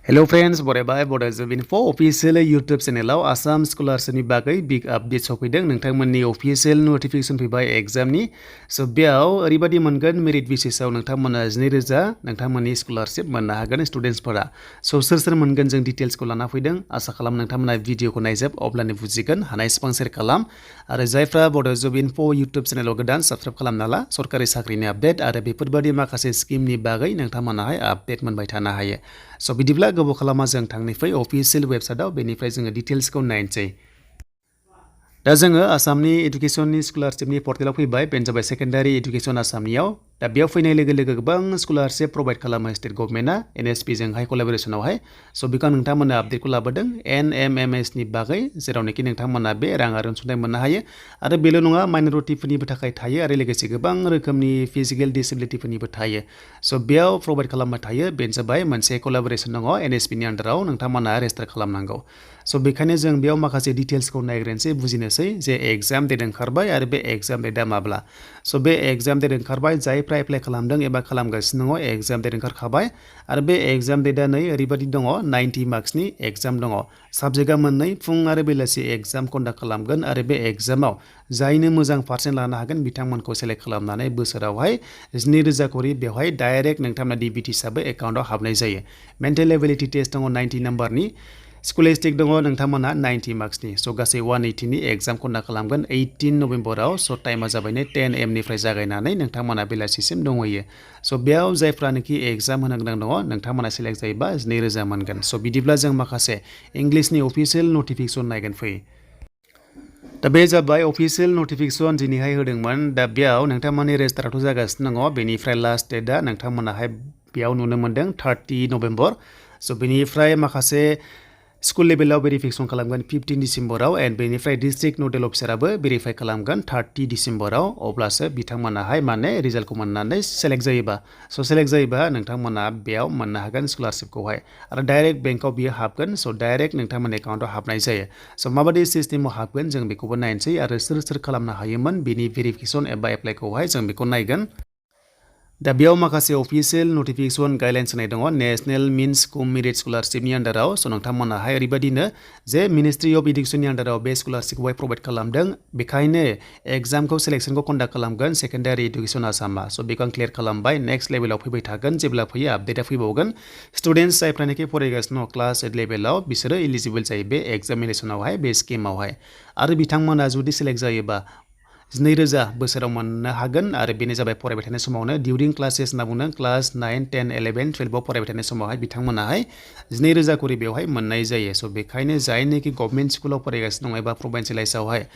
Hello friends, बरायबाय Bodo Info official YouTube channel Assam Scholars नि बागै big update सफैदों नोंथांमोननि official notification फैबाय exam नि so बेयाव ओरैबायदि मोनगोन merit basis आव नोंथांमोना 2000 नोंथांमोननि scholarship मोननो हागोन students फोरा so सोर मोनगोन जों details खौ लाना फैदों आसा खालाम नोंथांमोना भिडिअ खौ नायजोब अब्लानो बुजिगोन हानाय स्पन्सर खालाम आरो जायफ्रा Bodo Info YouTube channel आव गोदान subscribe खालामना ला सरकारि साख्रिनि अपडेट आरो बेफोरबायदि माखासे स्किमनि बागै नोंथांमोनाहाय आपडेट मोनबाय थानो हायो so बिदिब्ला गोबाव खालामा जों थांनिफ्राय अफिसियेल वेबसाइटआव बेनिफ्राय जोङो डिटेल्सखौ नायनोसै दा जोङो आसामनि एडुकेशननि स्कलारशिपनि पर्टेलाव फैबाय बेनो जाबाय सेकेन्डारि एडुकेशन आसामनियाव दा बेयाव फैनाय लोगो लोगो गोबां स्कलारशिप प्रोवाइड खालामो स्टेट गभर्नमेन्टआ एनएसपि जोंहाय कोलाबोरेशनावहाय स' बेखौ नोंथांमोना आपडेटखौ लाबोदों NMMS नि बागै जेरावनोखि नोंथांमोना बे राङारि अनसुंथाइ मोननो हायो आरो बेल' नङा माइनरिटिफोरनिबो थाखाय थायो आरो लोगोसे गोबां रोखोमनि फिजिकेल डिसेबिलिटिफोरनिबो थायो स' बेयाव प्रोवाइड खालामबाय थायो बेनो जाबाय मोनसे कोलाबोरेशन दङ एनएसपि नि आन्डाराव नोंथांमोना रेजिस्टार खालामनांगौ स' बेखायनो जों बेयाव माखासे डिटेल्सखौ नायग्रोनोसै बुजिनोसै जे एग्जाम डेट ओंखारबाय आरो बे एग्जाम डेटआ माब्ला स' बे एग्जाम डेट ओंखारबाय जायफ्रा एप्लाइ खालामदों एबा खालामगासिनो दङ एग्जाम डेट ओंखारखाबाय आरो बे एग्जाम डेटआ नै ओरैबायदि दङ 90 मार्क्सनि एग्जाम दङ साबजेक्टआ मोननै फुं आरो बेलासि एग्जाम कन्डाक्ट खालामगोन आरो बे एग्जामाव जायनो मोजां पार्सेन्ट लानो हागोन बिथांमोनखौ सेलेक्ट खालामनानै बोसोरावहाय 2000 करि बेवहाय डाइरेक्ट नोंथांमोना डिबिटि हिसाबै एकाउन्टआव हाबनाय जायो मेन्टेल एबिलिटि टेस्ट दङ 90 नाम्बारनि स्कलास्टिक दङ नोंथांमोना 90 मार्क्सनि स' गासै 180 नि एग्जाम कन्डाक्ट खालामगोन 18 नभेम्बराव स' टाइमा जाबाय नै 10 AM निफ्राय जागायनानै नोंथांमोना बेलासिसिम दंहैयो स' बेयाव जायफ्रानोखि एग्जाम होनो गोनां दङ नोंथांमोना सेलेक्ट जायोबा 2000 मोनगोन स' बिदिब्ला जों माखासे इंलिशनि अफिसियेल नटिफिकेसन नायगोन फै दा बे जाबाय अफिसियेल नटिफिकेसन दिनैहाय होदोंमोन दा बेयाव नोंथांमोननि रेजिस्टाराथ' जागासिनो दङ बेनिफ्राय लास्ट डेटआ नोंथांमोनाहाय बेयाव नुनो मोनदों 30 नभेम्बर स' बेनिफ्राय माखासे स्कुल लेभेलाव भेरिफिकेसन खालामगोन 15 डिसेम्बराव एन्ड बेनिफ्राय डिस्ट्रिक्ट नडेल अफिसाराबो भेरिफाइ खालामगोन 30 डिसेम्बराव अब्लासो बिथांमोनाहाय माने रिजाल्टखौ मोननानै सेलेक्ट जायोबा स' सेलेक्ट जायोबा नोंथांमोना बेयाव मोननो हागोन स्कलारशिपखौहाय आरो डाइरेक्ट बेंकआव बियो हाबगोन स' डाइरेक्ट नोंथांमोननि एकाउन्टआव हाबनाय जायो स' माबायदि सिस्टेमाव हाबगोन जों बेखौबो नायनोसै आरो सोर खालामनो हायोमोन बेनि भेरिफिकेसन एबा एप्लाइखौहाय जों बेखौ नायगोन दा बेयाव माखासे अफिसियेल नटिफिकेसन गाइडलाइन्स होनाय दङ नेशनेल मिन्स कम मेरिट स्कलारशिपनि आन्डाराव स' नोंथांमोनाहाय ओरैबायदिनो जे मिनिस्ट्रि अफ इडुकेसननि आन्डाराव बे स्कलारशिपखौहाय प्रोवाइड खालामदों बेखायनो एग्जामखौ सिलेक्सनखौ कन्डाक्ट खालामगोन सेकेन्डारि एडुकेसन आसामा स' बेखौ आं क्लियार खालामबाय नेक्स्ट लेभेलाव फैबाय थागोन जेब्ला फैयो आपडेटआ फैबावगोन स्टुडेन्टस जायफ्रानोखि फरायगासिनो दङ क्लास 8 लेभेलाव बिसोरो इलिजिबोल जायो बे एग्जामिनेसनावहाय बे स्किमावहाय आरो बिथांमोना जुदि सेलेक्ट जायोबा 2000 बोसोराव मोननो हागोन आरो बेनो जाबाय फरायबाय थानाय समावनो डिउरिं क्लासेस होनना बुंदों क्लास 9, 10, 11, 12 आव फरायबाय थानाय समावहाय बिथांमोनाहाय 2000 करि बेवहाय मोननाय जायो स' बेखायनो जायनोखि गभर्नमेन्ट स्कुलाव फरायगासिनो दङ एबा प्रभिन्सियेलाइजआवहाय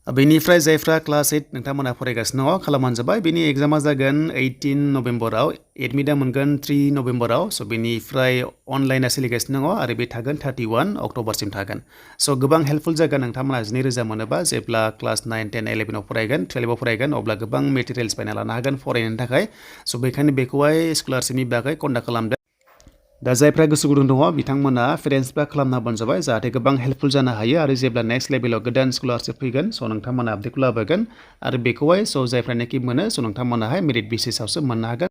बेनिफ्राय जायफ्रा क्लास 8 नोंथांमोना फरायगासिनो दङ खालामबानो जाबाय बेनि एग्जामा जागोन 18 नभेम्बराव एडमिटआ मोनगोन 3 नभेम्बराव स' बेनिफ्राय अनलाइना सोलिगासिनो दङ आरो बे थागोन 31 अक्ट'बरसिम थागोन स' गोबां हेल्पफुल जागोन नोंथांमोना 2000 मोनोबा जेब्ला क्लास 9, 10, 11 आव फरायगोन 12 आव फरायगोन अब्ला गोबां मेटेरियेल्स बायना लानो हागोन फरायनायनि थाखाय स' बेखायनो बेखौहाय स्कलारशिपनि बागै कन्डाक्ट खालामदों दा जायफ्रा गोसो गुदुं दङ बिथांमोना पेरेन्टसफ्रा खालामना होबानो जाबाय जाहाथे गोबां हेल्पफुल जानो हायो आरो जेब्ला नेक्स्ट लेभेलाव गोदान स्कलारशिप फैगोन स' नोंथांमोना आपडेटखौ लाबोगोन आरो बेखौहाय स' जायफ्रानोखि मोनो स' नोंथांमोनाहाय मेरिट बेसिसावसो मोननो हागोन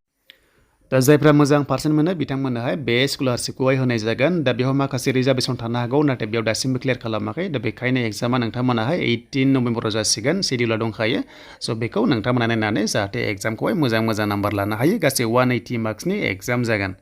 दा जायफ्रा मोजां पार्सेन्ट मोनो बिथांमोननोहाय बे स्कलारशिपखौहाय होनाय जागोन दा बेयाव माखासे रिजार्भेसन थानो हागौ नाथाय बेयाव दासिमबो क्लियार खालामाखै दा बेखायनो एग्जामा नोंथांमोनाहाय 18 नभेम्बराव जासिगोन शेड्युला दंखायो स' बेखौ नोंथांमोना नायनानै जाहाथे एग्जामखौहाय मोजां नाम्बार लानो हायो गासै 180 मार्क्सनि एग्जाम जागोन